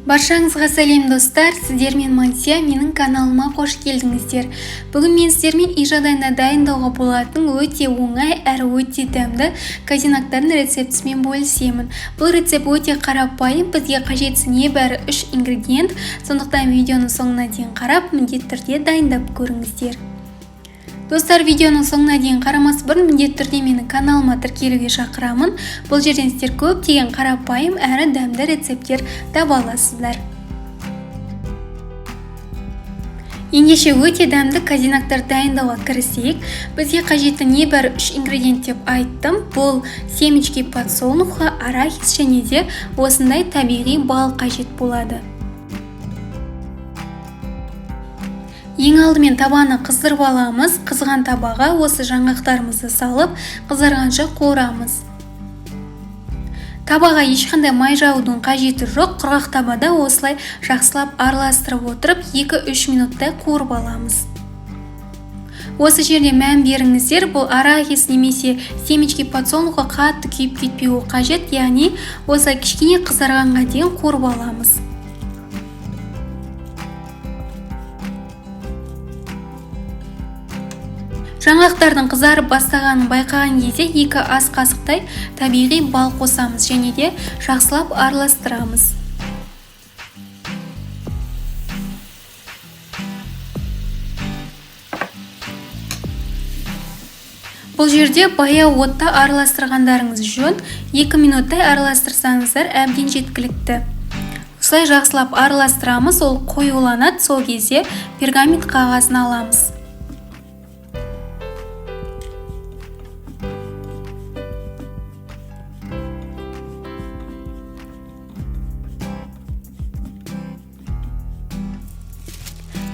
Баршаңызға сәлем достар, сіздермен Мансия, менің каналыма қош келдіңіздер. Бүгін мен сіздермен үй жағдайында дайындауға болатын өте оңай әрі өте дәмді казинактардың рецептісімен бөлісемін. Бұл рецепт өте қарапайым, бізге қажетсі небәрі 3 ингредиент, сондықтан видеоның соңына дейін қарап, міндетті түрде дайындап көріңіздер. Достар, видеоның соңына дейін қарамас бұрын міндетті түрде менің каналыма тіркелуге шақырамын. Бұл жерден сіздер көптеген қарапайым әрі дәмді рецепттер таба аласыздар. Ендеше өте дәмді казинактар дайындауға кірісейік. Бізге қажетті небәрі 3 ингредиент деп айттым. Бұл семечки подсолнуха, арахис және де осындай табиғи бал қажет болады. Ең алдымен табаны қыздырып аламыз. Қызған табаға осы жаңғақтарымызды салып, қызарғанша қуырамыз. Табаға ешқандай май жағудың қажеті жоқ. Құрғақ табада осылай жақсылап араластырып отырып, 2-3 минуттай қуырып аламыз. Осы жерде мән беріңіздер, бұл арахис немесе семечки подсолнуха қатты күйіп кетпеуі қажет, яғни осылай кішкене қызарғанға дейін қуырып аламыз. Жаңғақтардың қызарып бастағанын байқаған кезде 2 ас қасықтай табиғи бал қосамыз және де жақсылап араластырамыз. Бұл жерде баяу отта араластырғандарыңыз жөн, 2 минуттай араластырсаңыздар әбден жеткілікті. Осылай жақсылап араластырамыз, ол қоюланады, сол кезде пергамент қағазын аламыз.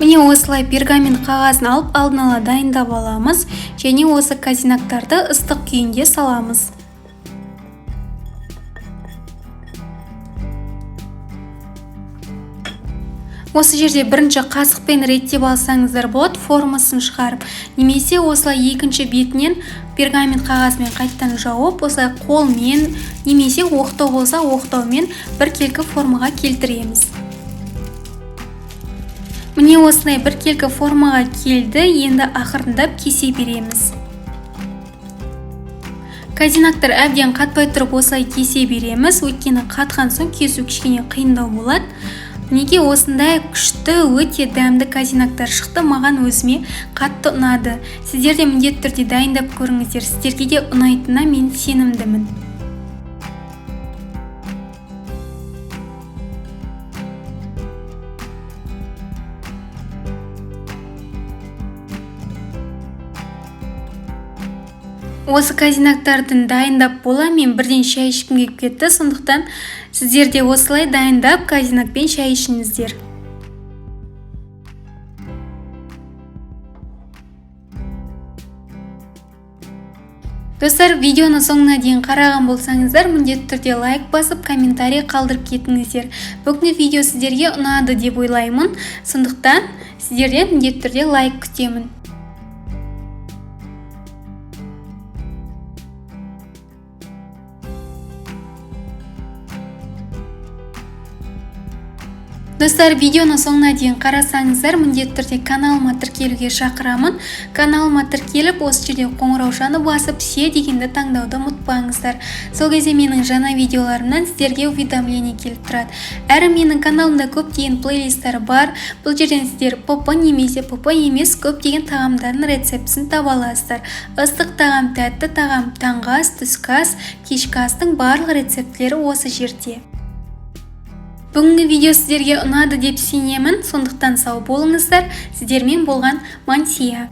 Міне осылай пергамент қағазын алып алдын ала дайындап аламыз және осы казинактарды ыстық күйінде саламыз. Осы жерде бірінші қасықпен реттеп алсаңыздар болады, формасын шығарып, немесе осылай екінші бетінен пергамент қағазымен қайттан жауып, осылай қолмен немесе оқтау болса оқтаумен біркелкі формаға келтіреміз. Міне осындай біркелкі формаға келді, енді ақырындап кесе береміз. Казинактар әбден қатпай тұрып осылай кесе береміз, өйткені қатқан соң кесу кішкене қиындау болады. Неге осындай күшті, өте дәмді казинактар шықты, маған өзіме қатты ұнады. Сіздер де міндетті түрде дайындап көріңіздер, сіздерге де ұнайтынына мен сенімдімін. Осы казинактардың дайындап бола, мен бірден шай ішкім келіп кетті, сондықтан сіздер де осылай дайындап казинакпен шай ішіңіздер. Достар, видеоны соңына дейін қараған болсаңыздар, міндетті түрде лайк басып, комментарий қалдырып кетіңіздер. Бүгінгі видео сіздерге ұнады деп ойлаймын, сондықтан сіздерден міндетті түрде лайк күтемін. Достар, видеоны соңына дейін қарасаңыздар, міндетті түрде каналыма тіркелуге шақырамын. Каналыма тіркеліп, осы жерде қоңыраушаны басып, все дегенді таңдауды ұмытпаңыздар. Сол кезде менің жаңа видеоларымнан сіздерге уведомление келіп тұрады. Әрі менің каналымда көптеген плейлисттер бар. Бұл жерден сіздер попа немесе попа емес көптеген тағамдардың рецептісін таба аласыздар. Ыстық тағам, тәтті тағам, таңғы ас, түскі ас, кешкі астың барлық рецептлері осы жерде. Бүгінгі видео сіздерге ұнады деп сенемін, сондықтан сау болыңыздар. Сіздермен болған Мансия.